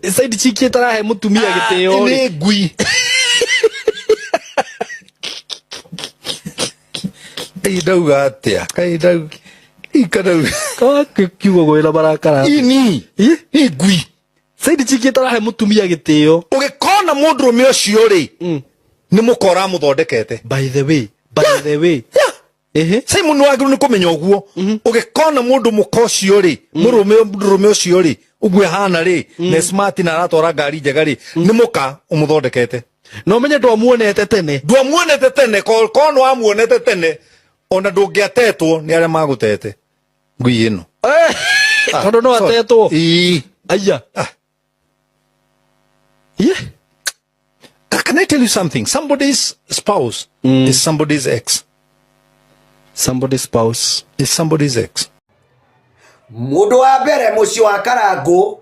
Side chick itarahe mutumia gitio ni ngui idauga atia kaidau ikadau ka kiugo gwira barakara ini ni ngui side chick itarahe mutumia gitio ugikona mundurume ucio ri ni mukora muthondekete by the way Simon wagiru ni kumenya uguo ugikona mundu mukocio ri murume ucio ri ugwe hana ri ne smart na aratora ngari njega ri ni muka umuthondekete no menye ndwamuonete tene kono amuonete tene ona ndungiatetwo ni aria magutete ngui ino tondu no atetwo aya Can I tell you something? Somebody's spouse is somebody's ex. Somebody's spouse is somebody's ex. Mundu wa mbere muci wa Karangu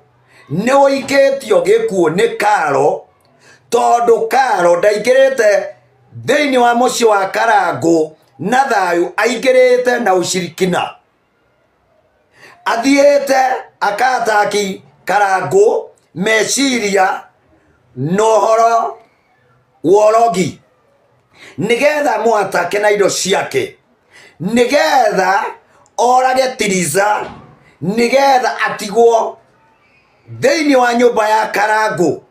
ni uikitio gikuo ni Karo tondu Karo ndaingirite thiini wa muci wa Karangu na thayu aingirite na ushirikina athiite akataki Karangu meciria nohoro worogi nigetha mwatake na indo ciake nigetha orage Tiriza nigetha atigwo thiini wa nyumba ya Karangu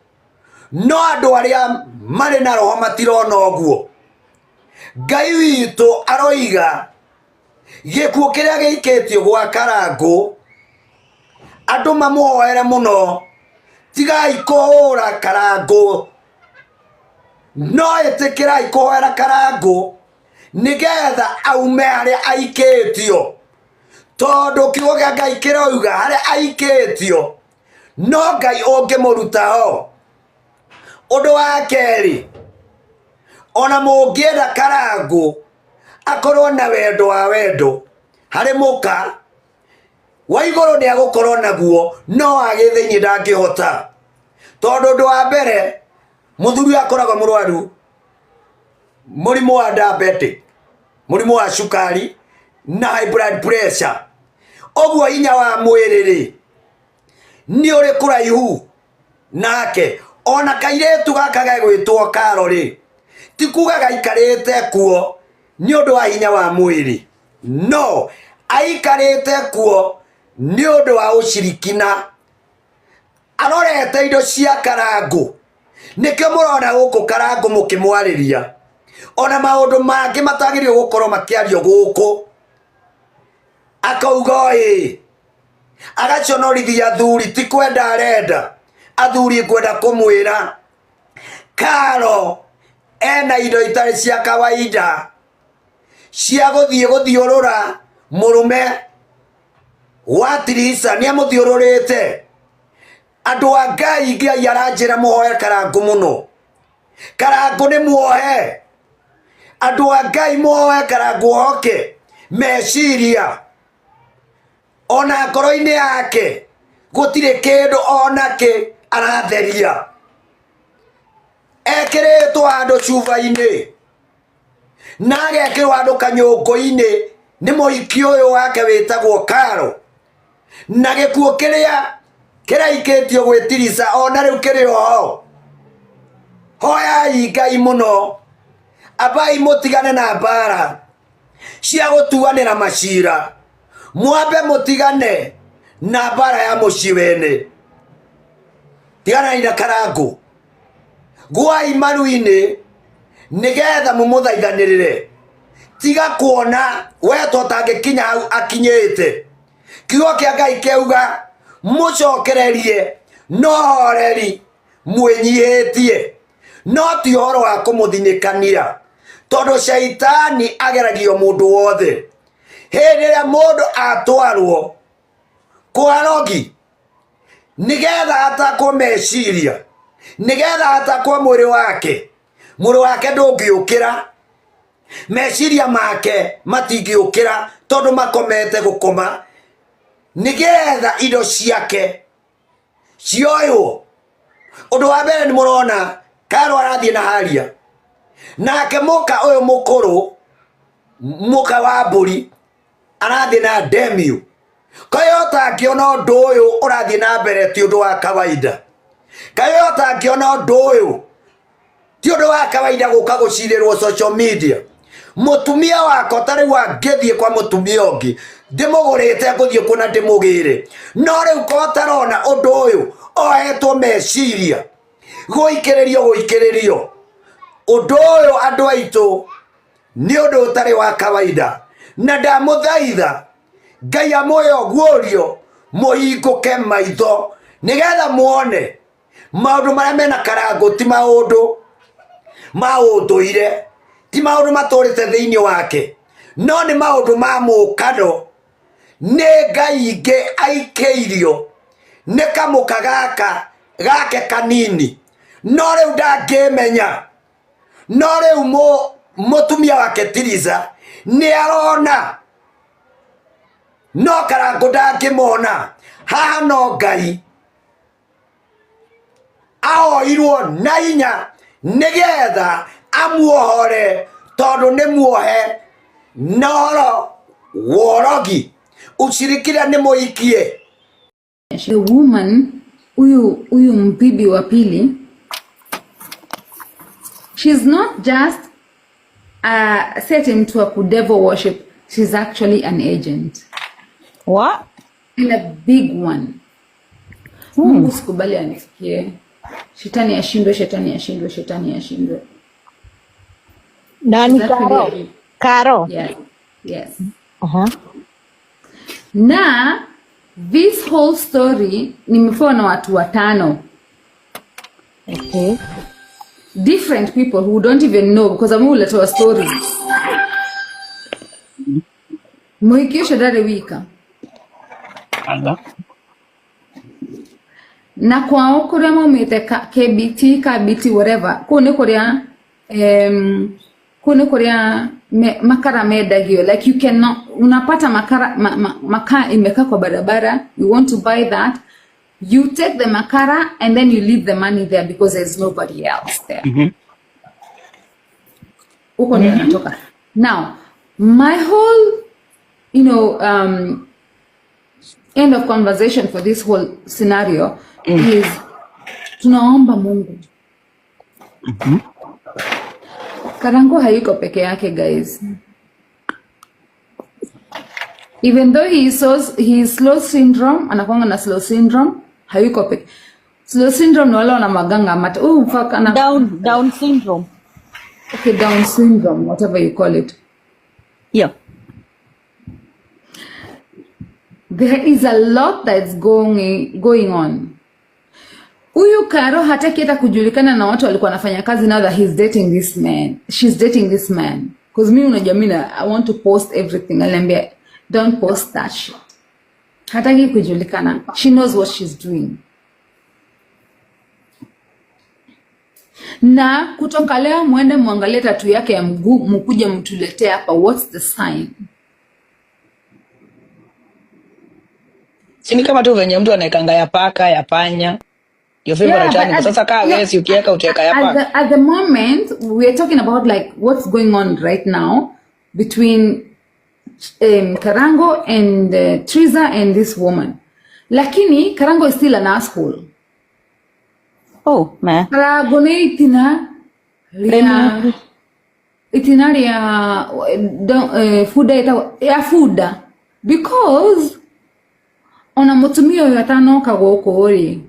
no andu aria mari na roho matirona uguo Ngai witu aroiga gikuo kiria giikitio gwa Karangu andu mamuoere muno tigai kuhura Karangu no itikirai kuhura Karangu nigetha aume haria aikitio tondu kiugo gia Ngai kiroiga haria aikitio no Ngai ungimuruta ho undu wa keri ona mungienda Karangu akorwo na wendo wa wendo hari muka wa iguru ni agukorwo naguo no agithiini ndangihota tondu ndu wa mbere muthuri akoragwo murwaru murimu wa diabetes murimu wa sukari na high blood pressure oguo inya wa mwiriri ni uri kuraihu nake ona kairetu gaka gegwitwo Karo ri tikuga gaikarite kuo ni undu wa inya wa mwiri no aikarite kuo ni undu wa ushirikina arorete indo cia Karangu nikio murona guku Karangu mukimwariria ona maundu mangi matagirio gukorwo makiario guku akauga agaconorithia athuri ti kwenda arenda athuri kwenda kumwira Karo ena indo itari cia kawaida cia guthiurura murume wa Tiriza ni amuthiururite andu a Ngai aranjira muhoe Karangu muno Karangu ni muohe andu a Ngai muhoe Karangu hoke meciria ona ngoro-ini yake gutire kindu onake aratheria ekiritwo andu cuba-ini na agekirwo andu kanyungu-ini ni muhiki uyu wake witagwo Karo na gikuo kiria kiraikitio gwi Tiriza ona riu kiri ho hoyai Ngai muno abai mutigane na mbara cia gutuanira macira mwambe mutigane na mbara ya mucii wene tigana ina Karangu guai maru-ini nigetha mumuthaithanirire tiga kuona weto tangikinya hau akinyite kiugo kia Ngai keuga mucokererie no horeri mwinyihitie no ti horo wa kumuthinikania tondu shaitani ageragio mundu wothe hindi ria mundu atwarwo kwarogi nigetha atakwo meciria nigetha atakwo mwiri wake ndungiukira meciria make matingiukira tondu makomete gukoma nigetha indo ciake cioywo undu wa mbere ni murona Karo arathie na haria nake muka uyu mukuru muka wa mburi arathie na ndemio koyo tangiona undu uyu urathie na mbere ti undu wa kawaida kayo atakiona ndoyo ti undu wa kawaida guka gucirirwo social media mutumia wako tari wa ngethie kwa mutumia ungi ndimugurite nguthie kuna ndimugire no riu ko tarona undu uyu ohetwo meciria guikiririo undu uyu andu aitu ni undu utari wa kawaida na ndamuthaitha Ngai amoyo guorio muhinguke maitho nigetha muone maundu maria mena Karangu ti maundu maunduire ti maundu maturite thiini wake no ni maundu ma mukano ni Ngai inge aikeirio ni kamuka gake kanini no riu ndangimenya no riu mutumia wake Tiriza ni arona no Karangu ndangimona haha no Ngai aoirwo na inya nigetha amuohore tondu ni muohe noro worogi ushirikira ni muikie. The woman huyu mbibi wa pili, she's not just set into a devil worship, she's actually an agent. What? And a big one. Mungu sikubali anifikie. Shetani ashindwe, shetani ashindwe, shetani ashindwe. Nani Karo? Karo? Yes. Na this whole story nimepewa na watu 5. Okay. Different people who don't even know because I'm let our story. Muhikio shadare wika. Na kwao kuria maumite KBT, KBT, whatever. Kune kuria makara medagio. Like you cannot, unapata makara, makaa imeka kwa barabara. You want to buy that. You take the makara and then you leave the money there because there's nobody else there. Uko ndio natoka. Now, my whole, end of conversation for this whole scenario is tunaomba Mungu. Karangu hayuko peke yake, guys. Even though he is slow syndrome, anakuanga na slow syndrome, hayuko peke. Slow syndrome ni wale wana maganga mata. Mfaka na Down syndrome. Okay, Down syndrome, whatever you call it. Yeah. There is a lot that's going on. Huyu Karo hataki hata kujulikana na watu walikuwa wanafanya kazi now that he's dating this man. She's dating this man. Because mimi unajua mimi I want to post everything. Aliambia don't post that shit. Hataki kujulikana. She knows what she's doing. Na kutoka leo muende muangalie tattoo yake ya mguu, mkuje mtuletee hapa what's the sign. Sini kama tu venye mtu anaekanga ya paka, ya panya. Your favorite animal. Sasa kaa wesi ukieka uteka ya paka. At the moment, we are talking about like what's going on right now between Karango and Tiriza and this woman. Lakini Karango is still an asshole. Oh, man. Karango ne itina ria fuda because ona mutumia uyu atanoka guku ri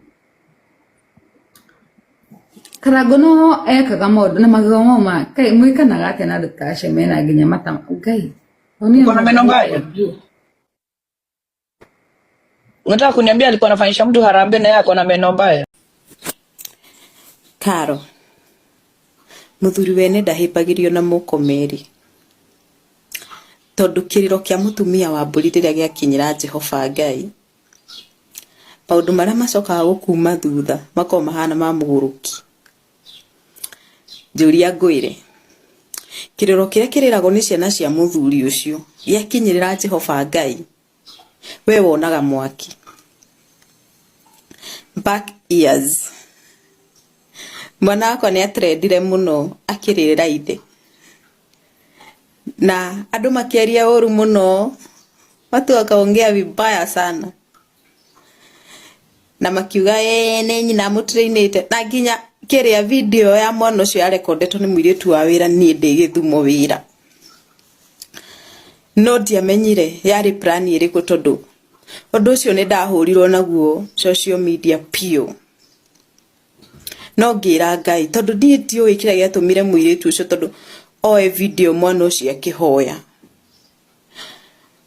Karango no ekaga maundu na magego ma kai mwikanaga ate na ndukashe mena nginya mata Ngai Kuna meno mbaya. Unataka kuniambia alikuwa anafanyisha mtu harambee na yeye ako na meno mbaya? Karo muthuri wene ndahipagirio na mukomeri tondu kiriro kia mutumia wa mburi riria giakinyira Jehova Ngai maundu maria macokaga gukuma thutha mako mahana ma muguruki njuria ngwire kiriro kiria kiriragwo ni ciana cia muthuri ucio giakinyirira Jehova Ngai we wonaga mwaki back ears mwana wako ni atrendire muno akirira ithe na andu makiaria oru muno watu wakaongea vibaya sana na makiuga nĩ nyina mũtrainĩte na nginya kĩrĩa video ya mwana ũcio yarekondetwo nĩ mũirĩtu wa wĩra niĩ ndĩ Gĩthumo wĩra no ndiamenyire yarĩ plan ĩrĩkũ tondũ ũndũ ũcio nĩ ndahũrirwo naguo social media pio no ngĩra Ngai tondũ ndiĩ ndiũĩ kĩrĩa gĩatũmire mũirĩtu ũcio tondũ oe video mwana ũcio akĩhoya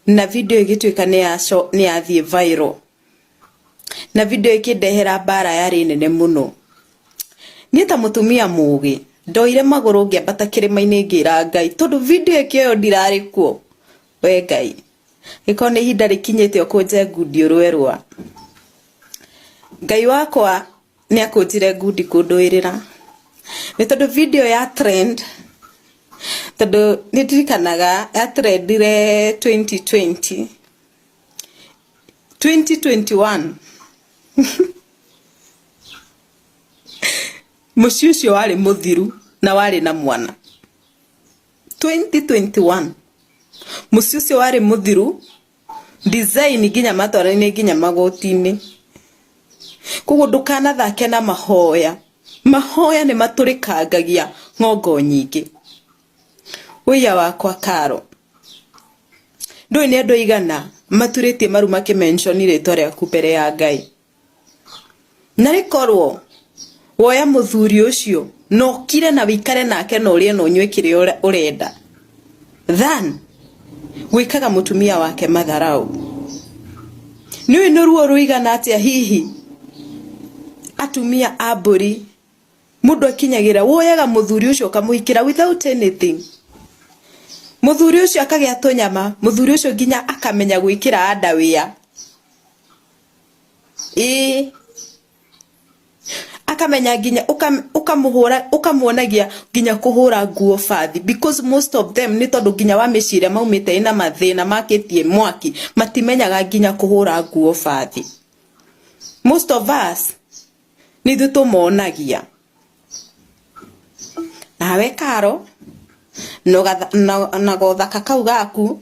na video ĩgĩtuĩka nĩ yathiĩ viral na video ĩkĩndehera bara yarĩ nene mũno niĩ ta mũtumia mũgĩ ndoire magũrũ ngĩambata kĩrĩma-inĩ ngĩra Ngai tondũ video ĩkĩoyo ndirarĩ kuo we Ngai gĩkorwo nĩ ihinda rĩkinyĩte ũkũnje ngundi ũrwerwa Ngai wakwa nĩ akũnjire ngundi kũndũĩrĩra nĩ tondũ video ya trend tondũ nĩ ndirikanaga ya trendire 2021 mũciĩ ũcio warĩ mũthiru na warĩ na mwana 2021 mũciĩ ũcio warĩ mũthiru design nginya matwara-inĩ nginya magoti-inĩ koguo ndũkanathake na mahoya nĩ matũrĩkangagia ng'ongo nyingĩ ũya wakwa Karo ndũĩ nĩ andũ aigana maturĩtie maru makĩmention rĩtwa rĩaku mbere ya Ngai na rĩkorwo woya mũthuri ũcio no kire na wĩkare nake no ũrĩe no nyue kĩrĩa ũrenda than gwĩkaga mũtumia wake matharau nĩũĩ nĩ ruo rũigana atĩa hihi atumia a mbũri mũndũ akinyagĩra woyaga mũthuri ũcio ũkamũhikĩra without anything mũthuri ũcio akagĩa tũnyama mũthuri ũcio nginya akamenya gwĩkĩra underwear akamenya nginya ukamuonagia nginya kuhura nguo fathi because most of them nĩ tondũ nginya wa mĩciria maumĩte ina mathĩna makĩtie mwaki matimenyaga nginya kuhura nguo fathi most of us nĩ tũmonagia nawe Karo na gothaka kau gaku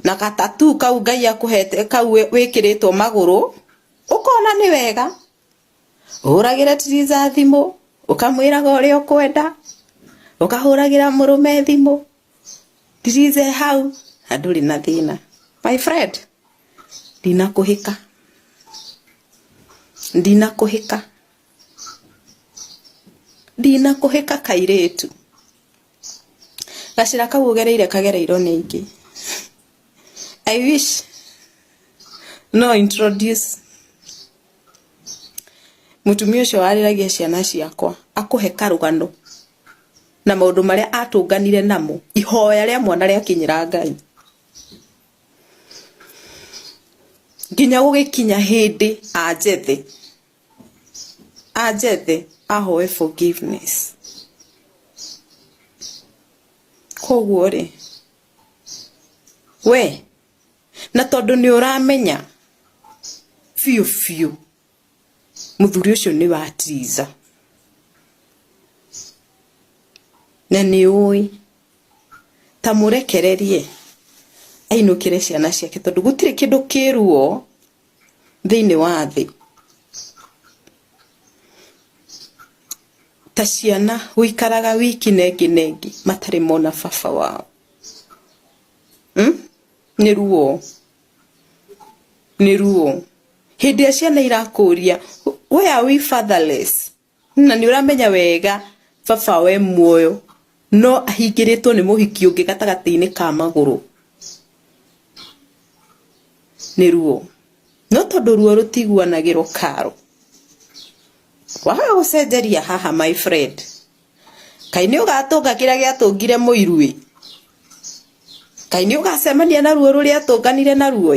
na katatu kau Ngai akũhete kau wĩkĩrĩtwo magũrũ ukona nĩ wega ũhũragĩra Tiriza thimũ ũkamwĩraga ũrĩa ũkwenda ũkahũragĩra mũrũme thimũ Tiriza hau na ndũrĩ na thĩna my friend ndinakũhĩka kairĩtu gacĩra kau ũgereire kagereirwo nĩ aingĩ I wish no introduce mũtumia ũcio warĩragia ciana ciakwa akũhe karũgano na maũndũ marĩa atũnganire namo ihoya rĩa mwana rĩakinyĩra Ngai nginya gũgĩkinya hĩndĩ anjethe ahoe forgiveness koguo rĩ we na tondũ nĩ ũramenya fiũ mũthuri ũcio nĩ wa Tiriza na nĩ ũĩ ta mũrekererie ainũkĩre ciana ciake tondũ gũtirĩ kĩndũ kĩruo thĩinĩ wa thĩ ta ciana gũikaraga wiki nengi matarĩ mona baba wao nĩ ruo hĩndĩ ciana irakũria we are we fatherless na nĩ ũramenya wega baba we muoyo no ahingĩrĩtwo nĩ mũhiki ũngĩ gatagatĩ-inĩ ka magũrũ nĩ ruo no tondũ ruo rũtiguanagĩrwo Karo waga gũcenjeria haha my friend kaĩ nĩ ũgatũnga kĩrĩa gĩatũngire mũiruĩ kaĩ nĩ ũgacemania na ruo rũrĩa tũnganire na ruo